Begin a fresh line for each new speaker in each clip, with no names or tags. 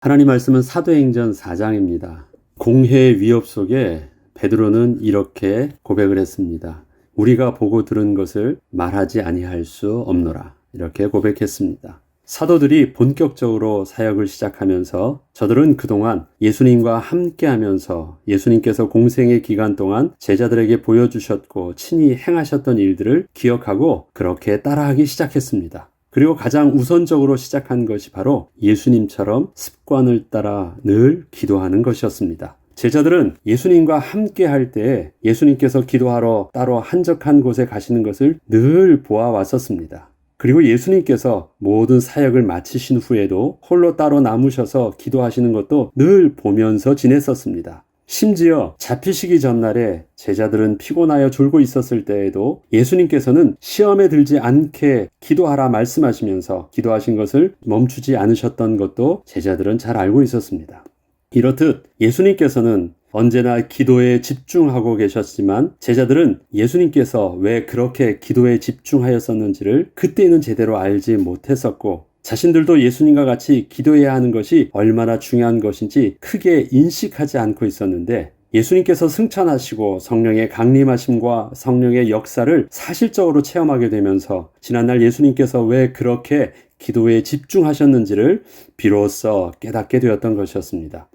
하나님 말씀은 사도행전 4장입니다. 공회의 위협 속에 베드로는 이렇게 고백을 했습니다. 우리가 보고 들은 것을 말하지 아니할 수 없노라. 이렇게 고백했습니다. 사도들이 본격적으로 사역을 시작하면서 저들은 그동안 예수님과 함께하면서 예수님께서 공생의 기간 동안 제자들에게 보여주셨고 친히 행하셨던 일들을 기억하고 그렇게 따라하기 시작했습니다. 그리고 가장 우선적으로 시작한 것이 바로 예수님처럼 습관을 따라 늘 기도하는 것이었습니다. 제자들은 예수님과 함께 할 때 예수님께서 기도하러 따로 한적한 곳에 가시는 것을 늘 보아왔었습니다. 그리고 예수님께서 모든 사역을 마치신 후에도 홀로 따로 남으셔서 기도하시는 것도 늘 보면서 지냈었습니다. 심지어 잡히시기 전날에 제자들은 피곤하여 졸고 있었을 때에도 예수님께서는 시험에 들지 않게 기도하라 말씀하시면서 기도하신 것을 멈추지 않으셨던 것도 제자들은 잘 알고 있었습니다. 이렇듯 예수님께서는 언제나 기도에 집중하고 계셨지만 제자들은 예수님께서 왜 그렇게 기도에 집중하였었는지를 그때는 제대로 알지 못했었고 자신들도 예수님과 같이 기도해야 하는 것이 얼마나 중요한 것인지 크게 인식하지 않고 있었는데 예수님께서 승천하시고 성령의 강림하심과 성령의 역사를 사실적으로 체험하게 되면서 지난날 예수님께서 왜 그렇게 기도에 집중하셨는지를 비로소 깨닫게 되었던 것이었습니다.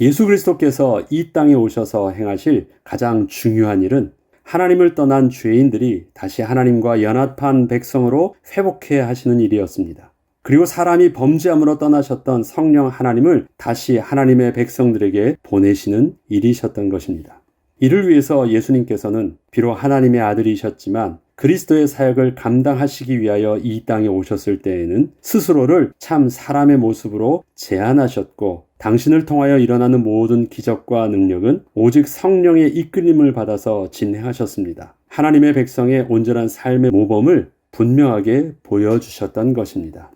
예수 그리스도께서 이 땅에 오셔서 행하실 가장 중요한 일은 하나님을 떠난 죄인들이 다시 하나님과 연합한 백성으로 회복해야 하시는 일이었습니다. 그리고 사람이 범죄함으로 떠나셨던 성령 하나님을 다시 하나님의 백성들에게 보내시는 일이셨던 것입니다. 이를 위해서 예수님께서는 비록 하나님의 아들이셨지만 그리스도의 사역을 감당하시기 위하여 이 땅에 오셨을 때에는 스스로를 참 사람의 모습으로 제한하셨고 당신을 통하여 일어나는 모든 기적과 능력은 오직 성령의 이끌림을 받아서 진행하셨습니다. 하나님의 백성의 온전한 삶의 모범을 분명하게 보여주셨던 것입니다.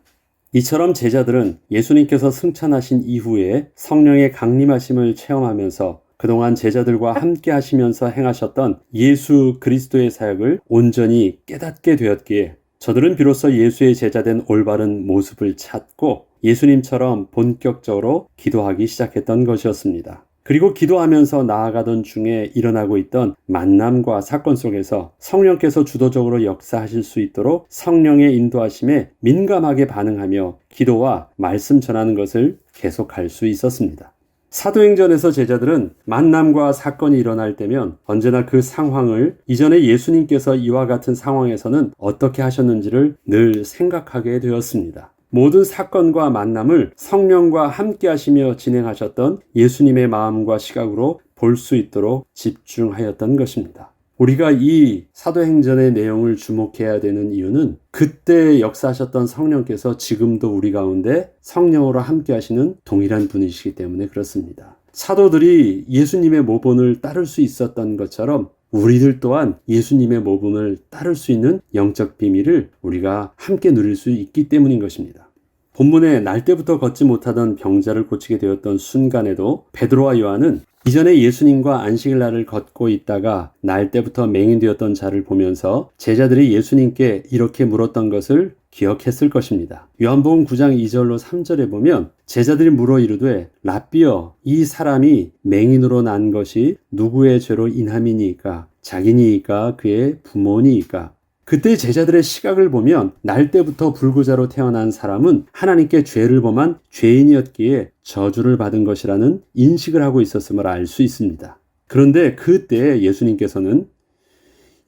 이처럼 제자들은 예수님께서 승천하신 이후에 성령의 강림하심을 체험하면서 그동안 제자들과 함께 하시면서 행하셨던 예수 그리스도의 사역을 온전히 깨닫게 되었기에 저들은 비로소 예수의 제자된 올바른 모습을 찾고 예수님처럼 본격적으로 기도하기 시작했던 것이었습니다. 그리고 기도하면서 나아가던 중에 일어나고 있던 만남과 사건 속에서 성령께서 주도적으로 역사하실 수 있도록 성령의 인도하심에 민감하게 반응하며 기도와 말씀 전하는 것을 계속할 수 있었습니다. 사도행전에서 제자들은 만남과 사건이 일어날 때면 언제나 그 상황을 이전에 예수님께서 이와 같은 상황에서는 어떻게 하셨는지를 늘 생각하게 되었습니다. 모든 사건과 만남을 성령과 함께 하시며 진행하셨던 예수님의 마음과 시각으로 볼 수 있도록 집중하였던 것입니다. 우리가 이 사도행전의 내용을 주목해야 되는 이유는 그때 역사하셨던 성령께서 지금도 우리 가운데 성령으로 함께 하시는 동일한 분이시기 때문에 그렇습니다. 사도들이 예수님의 모본을 따를 수 있었던 것처럼 우리들 또한 예수님의 모본을 따를 수 있는 영적 비밀을 우리가 함께 누릴 수 있기 때문인 것입니다. 본문에 날 때부터 걷지 못하던 병자를 고치게 되었던 순간에도 베드로와 요한은 이전에 예수님과 안식일 날을 걷고 있다가 날 때부터 맹인되었던 자를 보면서 제자들이 예수님께 이렇게 물었던 것을 기억했을 것입니다. 요한복음 9장 2절로 3절에 보면 제자들이 물어 이르되 랍비여 이 사람이 맹인으로 난 것이 누구의 죄로 인함이니까 자기니이까 그의 부모니이까. 그때 제자들의 시각을 보면 날 때부터 불구자로 태어난 사람은 하나님께 죄를 범한 죄인이었기에 저주를 받은 것이라는 인식을 하고 있었음을 알 수 있습니다. 그런데 그때 예수님께서는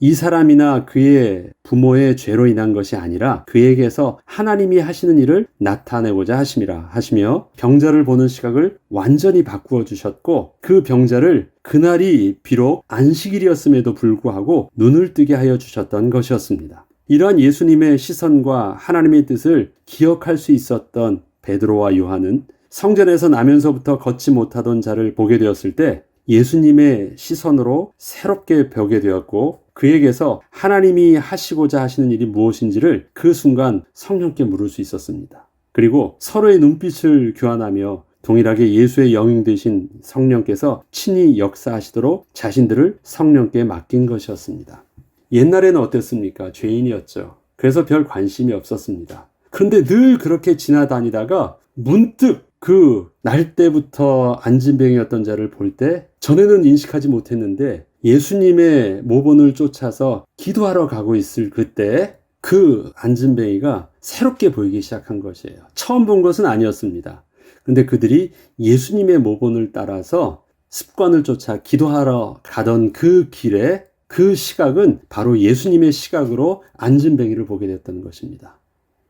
이 사람이나 그의 부모의 죄로 인한 것이 아니라 그에게서 하나님이 하시는 일을 나타내고자 하심이라 하시며 병자를 보는 시각을 완전히 바꾸어 주셨고 그 병자를 그날이 비록 안식일이었음에도 불구하고 눈을 뜨게 하여 주셨던 것이었습니다. 이러한 예수님의 시선과 하나님의 뜻을 기억할 수 있었던 베드로와 요한은 성전에서 나면서부터 걷지 못하던 자를 보게 되었을 때 예수님의 시선으로 새롭게 보게 되었고 그에게서 하나님이 하시고자 하시는 일이 무엇인지를 그 순간 성령께 물을 수 있었습니다. 그리고 서로의 눈빛을 교환하며 동일하게 예수의 영이 되신 성령께서 친히 역사하시도록 자신들을 성령께 맡긴 것이었습니다. 옛날에는 어땠습니까? 죄인이었죠. 그래서 별 관심이 없었습니다. 그런데 늘 그렇게 지나다니다가 문득 그 날 때부터 안진뱅이였던 자를 볼 때 전에는 인식하지 못했는데 예수님의 모본을 쫓아서 기도하러 가고 있을 그때 그 안진뱅이가 새롭게 보이기 시작한 것이에요. 처음 본 것은 아니었습니다. 근데 그들이 예수님의 모본을 따라서 습관을 쫓아 기도하러 가던 그 길에 그 시각은 바로 예수님의 시각으로 안진뱅이를 보게 됐다는 것입니다.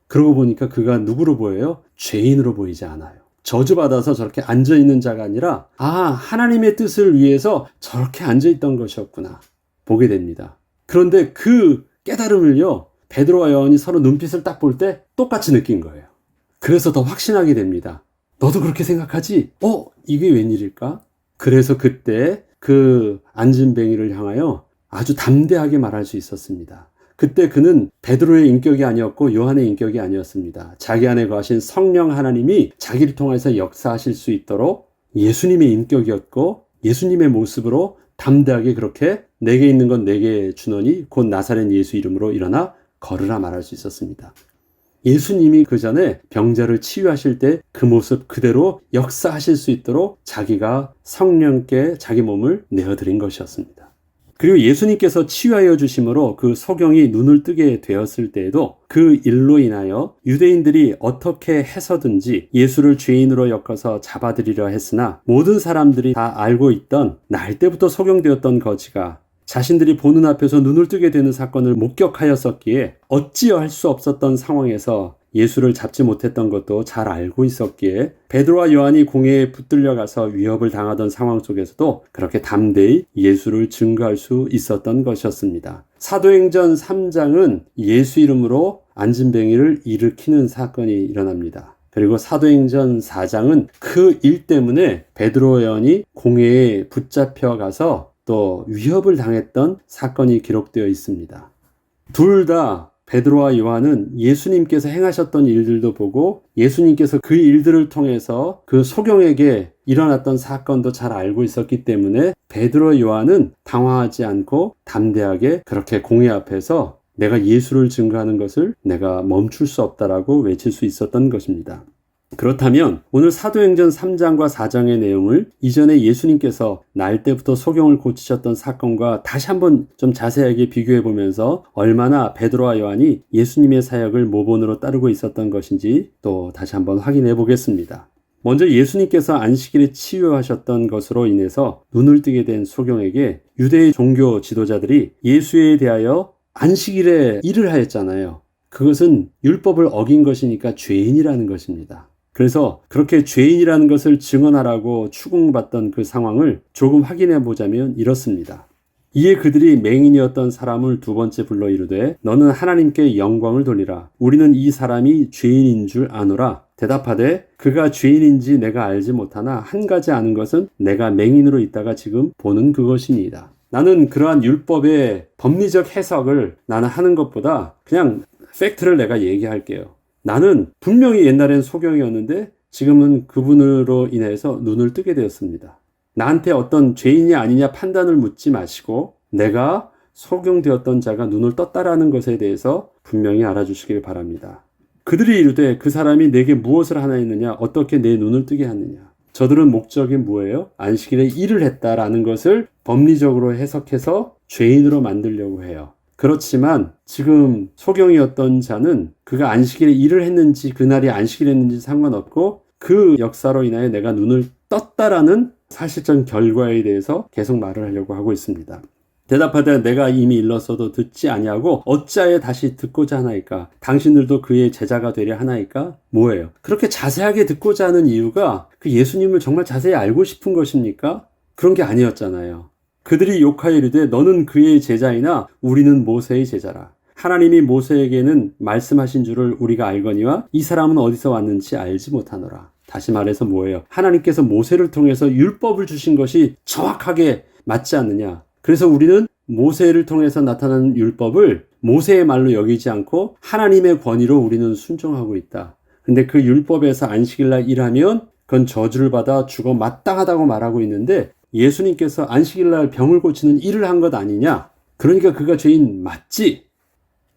그러고 보니까 그가 누구로 보여요? 죄인으로 보이지 않아요. 저주받아서 저렇게 앉아있는 자가 아니라 하나님의 뜻을 위해서 저렇게 앉아있던 것이었구나 보게 됩니다. 그런데 그 깨달음을요, 베드로와 요한이 서로 눈빛을 딱 볼 때 똑같이 느낀 거예요. 그래서 더 확신하게 됩니다. 너도 그렇게 생각하지? 이게 웬일일까? 그래서 그때 그 안진뱅이를 향하여 아주 담대하게 말할 수 있었습니다. 그때 그는 베드로의 인격이 아니었고 요한의 인격이 아니었습니다. 자기 안에 거하신 성령 하나님이 자기를 통해서 역사하실 수 있도록 예수님의 인격이었고 예수님의 모습으로 담대하게 그렇게 내게 있는 건 내게 주노니 곧 나사렛 예수 이름으로 일어나 걸으라 말할 수 있었습니다. 예수님이 그 전에 병자를 치유하실 때 그 모습 그대로 역사하실 수 있도록 자기가 성령께 자기 몸을 내어드린 것이었습니다. 그리고 예수님께서 치유하여 주심으로 그 소경이 눈을 뜨게 되었을 때에도 그 일로 인하여 유대인들이 어떻게 해서든지 예수를 죄인으로 엮어서 잡아들이려 했으나 모든 사람들이 다 알고 있던 날 때부터 소경되었던 거지가 자신들이 보는 앞에서 눈을 뜨게 되는 사건을 목격하였었기에 어찌 할 수 없었던 상황에서 예수를 잡지 못했던 것도 잘 알고 있었기에 베드로와 요한이 공회에 붙들려 가서 위협을 당하던 상황 속에서도 그렇게 담대히 예수를 증거할 수 있었던 것이었습니다. 사도행전 3장은 예수 이름으로 안진뱅이를 일으키는 사건이 일어납니다. 그리고 사도행전 4장은 그 일 때문에 베드로와 요한이 공회에 붙잡혀 가서 또 위협을 당했던 사건이 기록되어 있습니다. 둘 다 베드로와 요한은 예수님께서 행하셨던 일들도 보고 예수님께서 그 일들을 통해서 그 소경에게 일어났던 사건도 잘 알고 있었기 때문에 베드로와 요한은 당황하지 않고 담대하게 그렇게 공회 앞에서 내가 예수를 증거하는 것을 내가 멈출 수 없다라고 외칠 수 있었던 것입니다. 그렇다면 오늘 사도행전 3장과 4장의 내용을 이전에 예수님께서 날 때부터 소경을 고치셨던 사건과 다시 한번 좀 자세하게 비교해 보면서 얼마나 베드로와 요한이 예수님의 사역을 모본으로 따르고 있었던 것인지 또 다시 한번 확인해 보겠습니다. 먼저 예수님께서 안식일에 치유하셨던 것으로 인해서 눈을 뜨게 된 소경에게 유대의 종교 지도자들이 예수에 대하여 안식일에 일을 하였잖아요. 그것은 율법을 어긴 것이니까 죄인이라는 것입니다. 그래서 그렇게 죄인이라는 것을 증언하라고 추궁받던 그 상황을 조금 확인해 보자면 이렇습니다. 이에 그들이 맹인이었던 사람을 두 번째 불러 이르되 너는 하나님께 영광을 돌리라. 우리는 이 사람이 죄인인 줄 아노라. 대답하되 그가 죄인인지 내가 알지 못하나 한 가지 아는 것은 내가 맹인으로 있다가 지금 보는 그것이니이다. 나는 그러한 율법의 법리적 해석을 나는 하는 것보다 그냥 팩트를 내가 얘기할게요. 나는 분명히 옛날엔 소경이었는데 지금은 그분으로 인해서 눈을 뜨게 되었습니다. 나한테 어떤 죄인이 아니냐 판단을 묻지 마시고 내가 소경되었던 자가 눈을 떴다라는 것에 대해서 분명히 알아주시길 바랍니다. 그들이 이르되 그 사람이 내게 무엇을 하나 했느냐 어떻게 내 눈을 뜨게 하느냐. 저들은 목적이 뭐예요? 안식일에 일을 했다라는 것을 법리적으로 해석해서 죄인으로 만들려고 해요. 그렇지만 지금 소경이었던 자는 그가 안식일에 일을 했는지 그날이 안식일이었는지 상관없고 그 역사로 인하여 내가 눈을 떴다라는 사실적 결과에 대해서 계속 말을 하려고 하고 있습니다. 대답하되 내가 이미 일렀어도 듣지 아니하고 어찌하여 다시 듣고자 하나이까? 당신들도 그의 제자가 되려 하나이까? 뭐예요? 그렇게 자세하게 듣고자 하는 이유가 그 예수님을 정말 자세히 알고 싶은 것입니까? 그런 게 아니었잖아요. 그들이 욕하여 이르되 너는 그의 제자이나 우리는 모세의 제자라. 하나님이 모세에게는 말씀하신 줄을 우리가 알거니와 이 사람은 어디서 왔는지 알지 못하노라. 다시 말해서 뭐예요? 하나님께서 모세를 통해서 율법을 주신 것이 정확하게 맞지 않느냐. 그래서 우리는 모세를 통해서 나타나는 율법을 모세의 말로 여기지 않고 하나님의 권위로 우리는 순종하고 있다. 근데 그 율법에서 안식일날 일하면 그건 저주를 받아 죽어 마땅하다고 말하고 있는데 예수님께서 안식일날 병을 고치는 일을 한 것 아니냐? 그러니까 그가 죄인 맞지?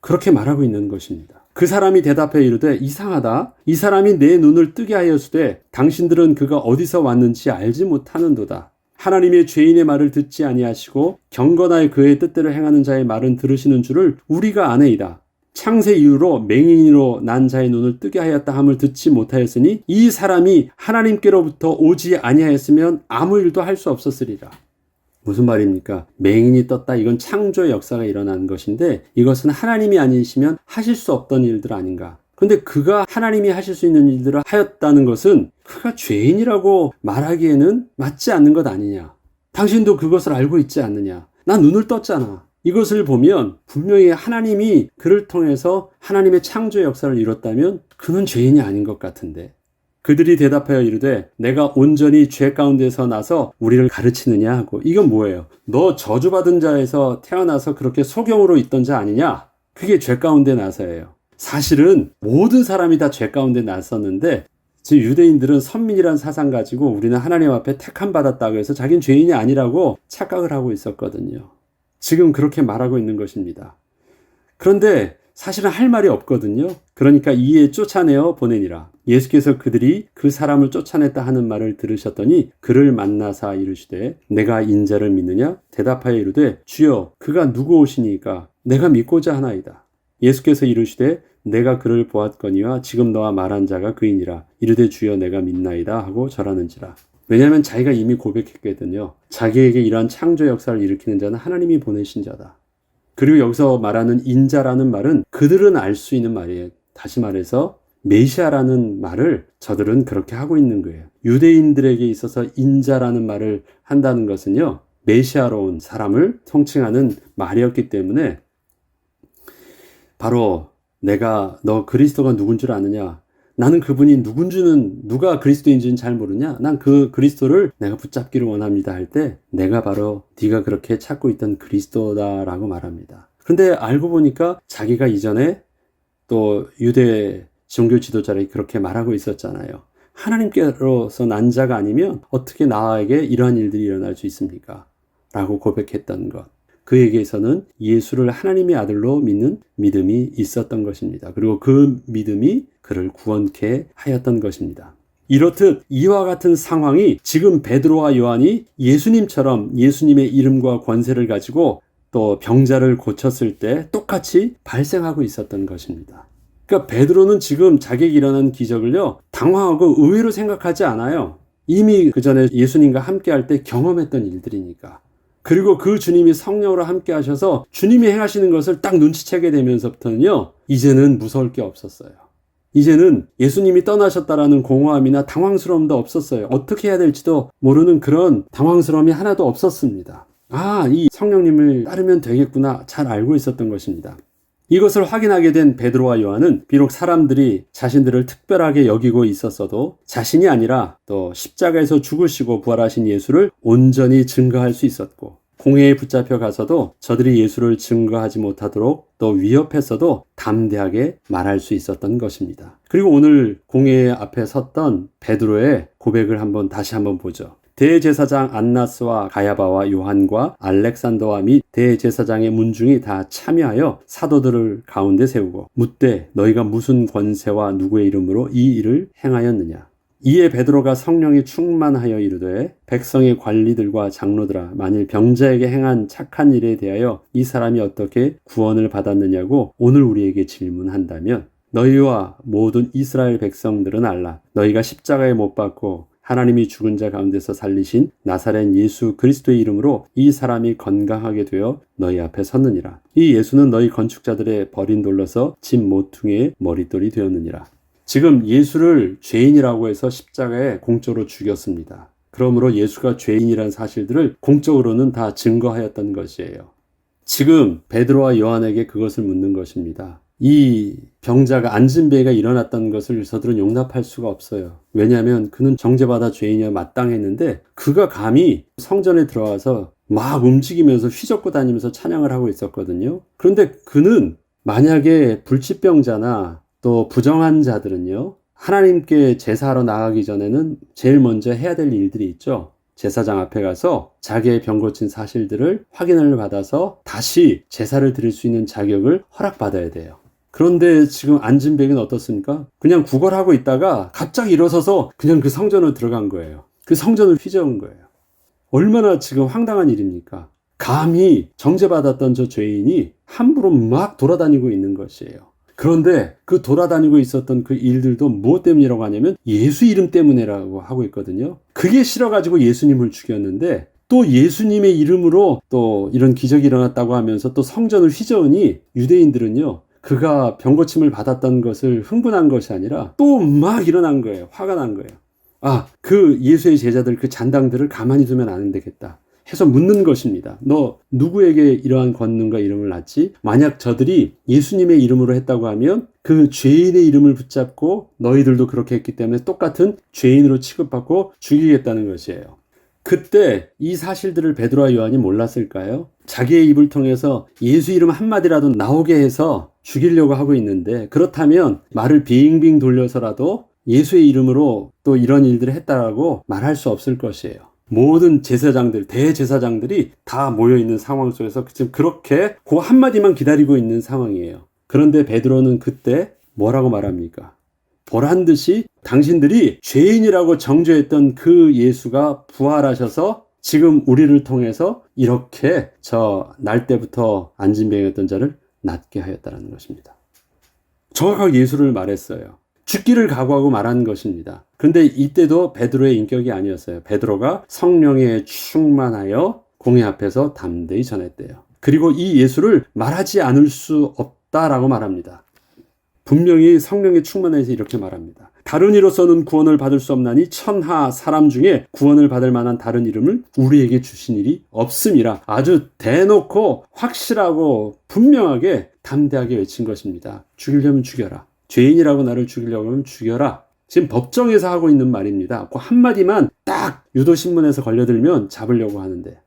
그렇게 말하고 있는 것입니다. 그 사람이 대답해 이르되 이상하다. 이 사람이 내 눈을 뜨게 하였으되 당신들은 그가 어디서 왔는지 알지 못하는도다. 하나님의 죄인의 말을 듣지 아니하시고 경건하여 그의 뜻대로 행하는 자의 말은 들으시는 줄을 우리가 아네이다. 창세 이후로 맹인으로 난 자의 눈을 뜨게 하였다 함을 듣지 못하였으니 이 사람이 하나님께로부터 오지 아니하였으면 아무 일도 할 수 없었으리라. 무슨 말입니까? 맹인이 떴다. 이건 창조의 역사가 일어난 것인데 이것은 하나님이 아니시면 하실 수 없던 일들 아닌가. 그런데 그가 하나님이 하실 수 있는 일들을 하였다는 것은 그가 죄인이라고 말하기에는 맞지 않는 것 아니냐. 당신도 그것을 알고 있지 않느냐. 난 눈을 떴잖아. 이것을 보면 분명히 하나님이 그를 통해서 하나님의 창조의 역사를 이뤘다면 그는 죄인이 아닌 것 같은데. 그들이 대답하여 이르되 내가 온전히 죄 가운데서 나서 우리를 가르치느냐 하고. 이건 뭐예요? 너 저주받은 자에서 태어나서 그렇게 소경으로 있던 자 아니냐? 그게 죄 가운데 나서예요. 사실은 모든 사람이 다 죄 가운데 났었는데 지금 유대인들은 선민이란 사상 가지고 우리는 하나님 앞에 택함 받았다고 해서 자기는 죄인이 아니라고 착각을 하고 있었거든요. 지금 그렇게 말하고 있는 것입니다. 그런데 사실은 할 말이 없거든요. 그러니까 이에 쫓아내어 보내니라. 예수께서 그들이 그 사람을 쫓아냈다 하는 말을 들으셨더니 그를 만나사 이르시되 내가 인자를 믿느냐? 대답하여 이르되 주여 그가 누구 오시니까 내가 믿고자 하나이다. 예수께서 이르시되 내가 그를 보았거니와 지금 너와 말한 자가 그이니라. 이르되 주여 내가 믿나이다 하고 절하는지라. 왜냐하면 자기가 이미 고백했거든요. 자기에게 이러한 창조 역사를 일으키는 자는 하나님이 보내신 자다. 그리고 여기서 말하는 인자라는 말은 그들은 알 수 있는 말이에요. 다시 말해서 메시아라는 말을 저들은 그렇게 하고 있는 거예요. 유대인들에게 있어서 인자라는 말을 한다는 것은요, 메시아로 온 사람을 통칭하는 말이었기 때문에 바로 내가 너 그리스도가 누군 줄 아느냐? 나는 그분이 누가 그리스도인지는 잘 모르냐? 난 그 그리스도를 내가 붙잡기를 원합니다 할 때 내가 바로 네가 그렇게 찾고 있던 그리스도다라고 말합니다. 그런데 알고 보니까 자기가 이전에 또 유대 종교 지도자들이 그렇게 말하고 있었잖아요. 하나님께로서 난 자가 아니면 어떻게 나에게 이러한 일들이 일어날 수 있습니까? 라고 고백했던 것. 그에게서는 예수를 하나님의 아들로 믿는 믿음이 있었던 것입니다. 그리고 그 믿음이 그를 구원케 하였던 것입니다. 이렇듯 이와 같은 상황이 지금 베드로와 요한이 예수님처럼 예수님의 이름과 권세를 가지고 또 병자를 고쳤을 때 똑같이 발생하고 있었던 것입니다. 그러니까 베드로는 지금 자기에게 일어난 기적을요, 당황하고 의외로 생각하지 않아요. 이미 그 전에 예수님과 함께 할 때 경험했던 일들이니까. 그리고 그 주님이 성령으로 함께 하셔서 주님이 행하시는 것을 딱 눈치채게 되면서부터는요, 이제는 무서울 게 없었어요. 이제는 예수님이 떠나셨다라는 공허함이나 당황스러움도 없었어요. 어떻게 해야 될지도 모르는 그런 당황스러움이 하나도 없었습니다. 이 성령님을 따르면 되겠구나 잘 알고 있었던 것입니다. 이것을 확인하게 된 베드로와 요한은 비록 사람들이 자신들을 특별하게 여기고 있었어도 자신이 아니라 또 십자가에서 죽으시고 부활하신 예수를 온전히 증거할 수 있었고, 공회에 붙잡혀 가서도 저들이 예수를 증거하지 못하도록 또 위협했어도 담대하게 말할 수 있었던 것입니다. 그리고 오늘 공회 앞에 섰던 베드로의 고백을 다시 한번 보죠. 대제사장 안나스와 가야바와 요한과 알렉산더와 및 대제사장의 문중이 다 참여하여 사도들을 가운데 세우고 묻되 너희가 무슨 권세와 누구의 이름으로 이 일을 행하였느냐. 이에 베드로가 성령에 충만하여 이르되 백성의 관리들과 장로들아, 만일 병자에게 행한 착한 일에 대하여 이 사람이 어떻게 구원을 받았느냐고 오늘 우리에게 질문한다면 너희와 모든 이스라엘 백성들은 알라. 너희가 십자가에 못 박고 하나님이 죽은 자 가운데서 살리신 나사렛 예수 그리스도의 이름으로 이 사람이 건강하게 되어 너희 앞에 섰느니라. 이 예수는 너희 건축자들의 버린 돌로서 집 모퉁이의 머릿돌이 되었느니라. 지금 예수를 죄인이라고 해서 십자가에 공적으로 죽였습니다. 그러므로 예수가 죄인이라는 사실들을 공적으로는 다 증거하였던 것이에요. 지금 베드로와 요한에게 그것을 묻는 것입니다. 이 병자가 앉은 배가 일어났던 것을 저들은 용납할 수가 없어요. 왜냐하면 그는 정죄받아 죄인이여 마땅했는데 그가 감히 성전에 들어와서 막 움직이면서 휘젓고 다니면서 찬양을 하고 있었거든요. 그런데 그는 만약에 불치병자나 또 부정한 자들은요, 하나님께 제사하러 나가기 전에는 제일 먼저 해야 될 일들이 있죠. 제사장 앞에 가서 자기의 병 고친 사실들을 확인을 받아서 다시 제사를 드릴 수 있는 자격을 허락받아야 돼요. 그런데 지금 안진뱅이는 어떻습니까? 그냥 구걸하고 있다가 갑자기 일어서서 그냥 그 성전으로 들어간 거예요. 그 성전을 휘저은 거예요. 얼마나 지금 황당한 일입니까? 감히 정죄받았던 저 죄인이 함부로 막 돌아다니고 있는 것이에요. 그런데 그 돌아다니고 있었던 그 일들도 무엇 때문이라고 하냐면 예수 이름 때문이라고 하고 있거든요. 그게 싫어가지고 예수님을 죽였는데 또 예수님의 이름으로 또 이런 기적이 일어났다고 하면서 또 성전을 휘저으니 유대인들은요, 그가 병고침을 받았던 것을 흥분한 것이 아니라 또 막 일어난 거예요. 화가 난 거예요. 아, 그 예수의 제자들, 그 잔당들을 가만히 두면 안 되겠다 해서 묻는 것입니다. 너 누구에게 이러한 권능과 이름을 놨지? 만약 저들이 예수님의 이름으로 했다고 하면 그 죄인의 이름을 붙잡고 너희들도 그렇게 했기 때문에 똑같은 죄인으로 취급받고 죽이겠다는 것이에요. 그때 이 사실들을 베드로와 요한이 몰랐을까요? 자기의 입을 통해서 예수 이름 한마디라도 나오게 해서 죽이려고 하고 있는데, 그렇다면 말을 빙빙 돌려서라도 예수의 이름으로 또 이런 일들을 했다라고 말할 수 없을 것이에요. 모든 제사장들, 대제사장들이 다 모여있는 상황 속에서 지금 그렇게 그 한마디만 기다리고 있는 상황이에요. 그런데 베드로는 그때 뭐라고 말합니까? 보란 듯이 당신들이 죄인이라고 정죄했던 그 예수가 부활하셔서 지금 우리를 통해서 이렇게 저 날 때부터 안진뱅이였던 자를 낫게 하였다는 것입니다. 정확하게 예수를 말했어요. 죽기를 각오하고 말한 것입니다. 그런데 이때도 베드로의 인격이 아니었어요. 베드로가 성령에 충만하여 공회 앞에서 담대히 전했대요. 그리고 이 예수를 말하지 않을 수 없다라고 말합니다. 분명히 성령에 충만해서 이렇게 말합니다. 다른 이로서는 구원을 받을 수 없나니 천하 사람 중에 구원을 받을 만한 다른 이름을 우리에게 주신 일이 없음이라. 아주 대놓고 확실하고 분명하게 담대하게 외친 것입니다. 죽이려면 죽여라. 죄인이라고 나를 죽이려고 하면 죽여라. 지금 법정에서 하고 있는 말입니다. 그 한마디만 딱 유도신문에서 걸려들면 잡으려고 하는데,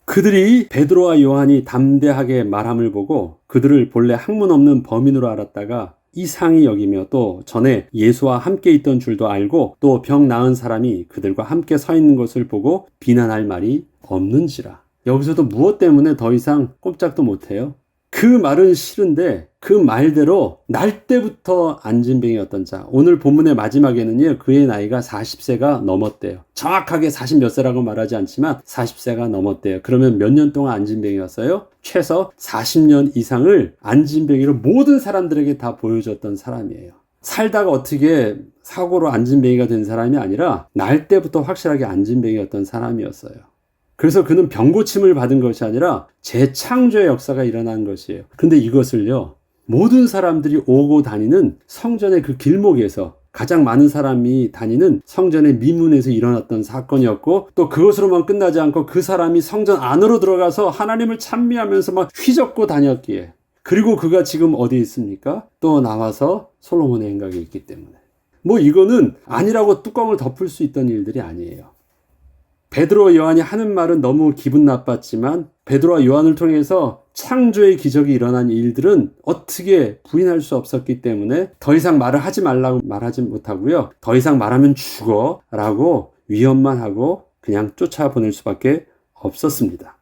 그들이 베드로와 요한이 담대하게 말함을 보고 그들을 본래 학문 없는 범인으로 알았다가 이상히 여기며 또 전에 예수와 함께 있던 줄도 알고 또 병 나은 사람이 그들과 함께 서 있는 것을 보고 비난할 말이 없는지라. 여기서도 무엇 때문에 더 이상 꼼짝도 못해요? 그 말은 싫은데 그 말대로 날 때부터 안진뱅이였던 자, 오늘 본문의 마지막에는요, 그의 나이가 40세가 넘었대요. 정확하게 40 몇 세라고 말하지 않지만 40세가 넘었대요. 그러면 몇 년 동안 안진뱅이였어요? 최소 40년 이상을 안진뱅이로 모든 사람들에게 다 보여줬던 사람이에요. 살다가 어떻게 사고로 안진뱅이가 된 사람이 아니라 날 때부터 확실하게 안진뱅이였던 사람이었어요. 그래서 그는 병고침을 받은 것이 아니라 재창조의 역사가 일어난 것이에요. 근데 이것을요, 모든 사람들이 오고 다니는 성전의 그 길목에서, 가장 많은 사람이 다니는 성전의 미문에서 일어났던 사건이었고, 또 그것으로만 끝나지 않고 그 사람이 성전 안으로 들어가서 하나님을 찬미하면서 막 휘젓고 다녔기에, 그리고 그가 지금 어디에 있습니까? 또 나와서 솔로몬의 행각에 있기 때문에. 뭐 이거는 아니라고 뚜껑을 덮을 수 있던 일들이 아니에요. 베드로와 요한이 하는 말은 너무 기분 나빴지만 베드로와 요한을 통해서 창조의 기적이 일어난 일들은 어떻게 부인할 수 없었기 때문에 더 이상 말을 하지 말라고 말하지 못하고요. 더 이상 말하면 죽어 라고 위협만 하고 그냥 쫓아보낼 수밖에 없었습니다.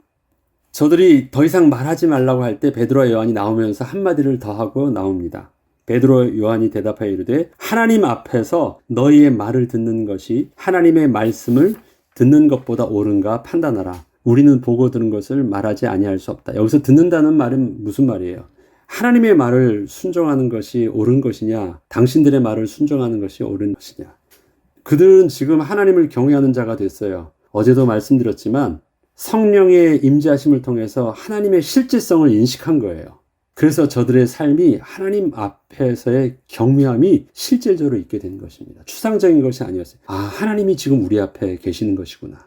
저들이 더 이상 말하지 말라고 할 때 베드로와 요한이 나오면서 한마디를 더 하고 나옵니다. 베드로와 요한이 대답하여 이르되 하나님 앞에서 너희의 말을 듣는 것이 하나님의 말씀을 듣는 것보다 옳은가 판단하라. 우리는 보고 들은 것을 말하지 아니할 수 없다. 여기서 듣는다는 말은 무슨 말이에요? 하나님의 말을 순종하는 것이 옳은 것이냐, 당신들의 말을 순종하는 것이 옳은 것이냐. 그들은 지금 하나님을 경외하는 자가 됐어요. 어제도 말씀드렸지만 성령의 임재하심을 통해서 하나님의 실제성을 인식한 거예요. 그래서 저들의 삶이 하나님 앞에서의 경외함이 실질적으로 있게 된 것입니다. 추상적인 것이 아니었어요. 아, 하나님이 지금 우리 앞에 계시는 것이구나.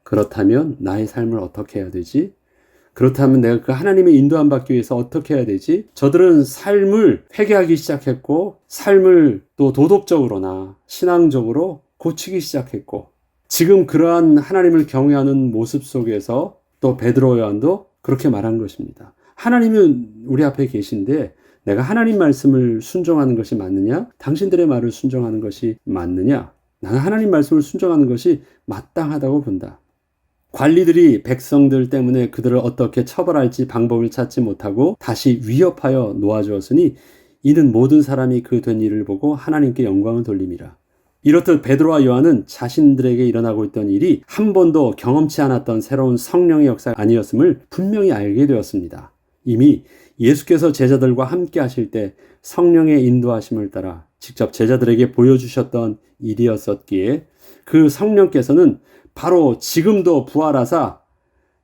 그렇다면 나의 삶을 어떻게 해야 되지? 그렇다면 내가 그 하나님의 인도함 받기 위해서 어떻게 해야 되지? 저들은 삶을 회개하기 시작했고, 삶을 또 도덕적으로나 신앙적으로 고치기 시작했고, 지금 그러한 하나님을 경외하는 모습 속에서 또 베드로 요한도 그렇게 말한 것입니다. 하나님은 우리 앞에 계신데 내가 하나님 말씀을 순종하는 것이 맞느냐? 당신들의 말을 순종하는 것이 맞느냐? 나는 하나님 말씀을 순종하는 것이 마땅하다고 본다. 관리들이 백성들 때문에 그들을 어떻게 처벌할지 방법을 찾지 못하고 다시 위협하여 놓아주었으니 이는 모든 사람이 그 된 일을 보고 하나님께 영광을 돌림이라. 이렇듯 베드로와 요한은 자신들에게 일어나고 있던 일이 한 번도 경험치 않았던 새로운 성령의 역사가 아니었음을 분명히 알게 되었습니다. 이미 예수께서 제자들과 함께 하실 때 성령의 인도하심을 따라 직접 제자들에게 보여주셨던 일이었었기에 그 성령께서는 바로 지금도 부활하사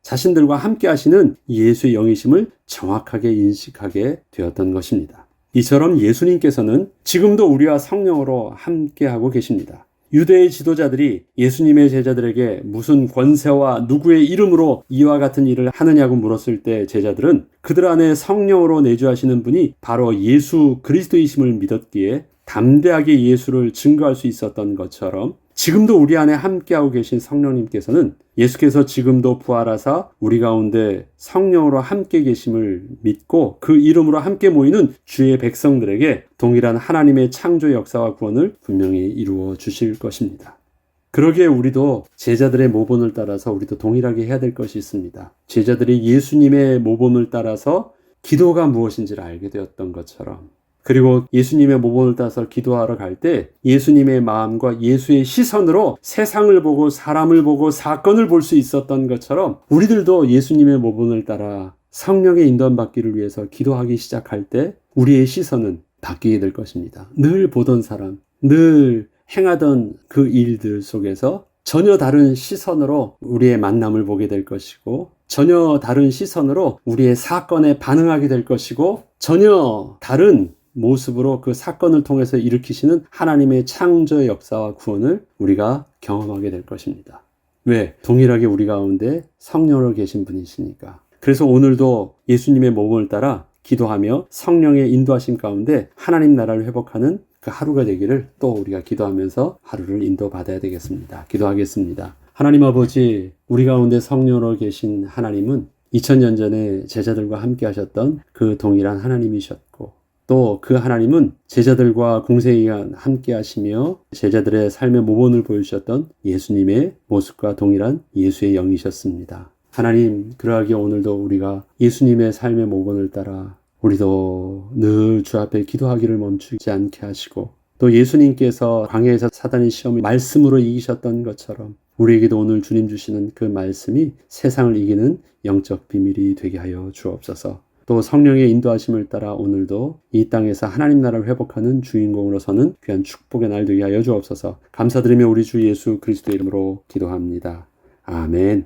자신들과 함께 하시는 예수의 영이심을 정확하게 인식하게 되었던 것입니다. 이처럼 예수님께서는 지금도 우리와 성령으로 함께하고 계십니다. 유대의 지도자들이 예수님의 제자들에게 무슨 권세와 누구의 이름으로 이와 같은 일을 하느냐고 물었을 때 제자들은 그들 안에 성령으로 내주하시는 분이 바로 예수 그리스도이심을 믿었기에 담대하게 예수를 증거할 수 있었던 것처럼 지금도 우리 안에 함께하고 계신 성령님께서는 예수께서 지금도 부활하사 우리 가운데 성령으로 함께 계심을 믿고 그 이름으로 함께 모이는 주의 백성들에게 동일한 하나님의 창조 역사와 구원을 분명히 이루어 주실 것입니다. 그러기에 우리도 제자들의 모본을 따라서 우리도 동일하게 해야 될 것이 있습니다. 제자들이 예수님의 모본을 따라서 기도가 무엇인지를 알게 되었던 것처럼 그리고 예수님의 모본을 따라서 기도하러 갈 때 예수님의 마음과 예수의 시선으로 세상을 보고 사람을 보고 사건을 볼 수 있었던 것처럼 우리들도 예수님의 모본을 따라 성령의 인도함 받기를 위해서 기도하기 시작할 때 우리의 시선은 바뀌게 될 것입니다. 늘 보던 사람, 늘 행하던 그 일들 속에서 전혀 다른 시선으로 우리의 만남을 보게 될 것이고 전혀 다른 시선으로 우리의 사건에 반응하게 될 것이고 전혀 다른 모습으로 그 사건을 통해서 일으키시는 하나님의 창조의 역사와 구원을 우리가 경험하게 될 것입니다. 왜? 동일하게 우리 가운데 성령으로 계신 분이시니까. 그래서 오늘도 예수님의 모범을 따라 기도하며 성령의 인도하심 가운데 하나님 나라를 회복하는 그 하루가 되기를 또 우리가 기도하면서 하루를 인도받아야 되겠습니다. 기도하겠습니다. 하나님 아버지, 우리 가운데 성령으로 계신 하나님은 2000년 전에 제자들과 함께 하셨던 그 동일한 하나님이셨고 또 그 하나님은 제자들과 공생애가 함께 하시며 제자들의 삶의 모본을 보여주셨던 예수님의 모습과 동일한 예수의 영이셨습니다. 하나님, 그러하기에 오늘도 우리가 예수님의 삶의 모본을 따라 우리도 늘 주 앞에 기도하기를 멈추지 않게 하시고 또 예수님께서 광야에서 사단의 시험을 말씀으로 이기셨던 것처럼 우리에게도 오늘 주님 주시는 그 말씀이 세상을 이기는 영적 비밀이 되게 하여 주옵소서. 또 성령의 인도하심을 따라 오늘도 이 땅에서 하나님 나라를 회복하는 주인공으로 서는 귀한 축복의 날 되게 하여 주옵소서. 감사드리며 우리 주 예수 그리스도의 이름으로 기도합니다. 아멘.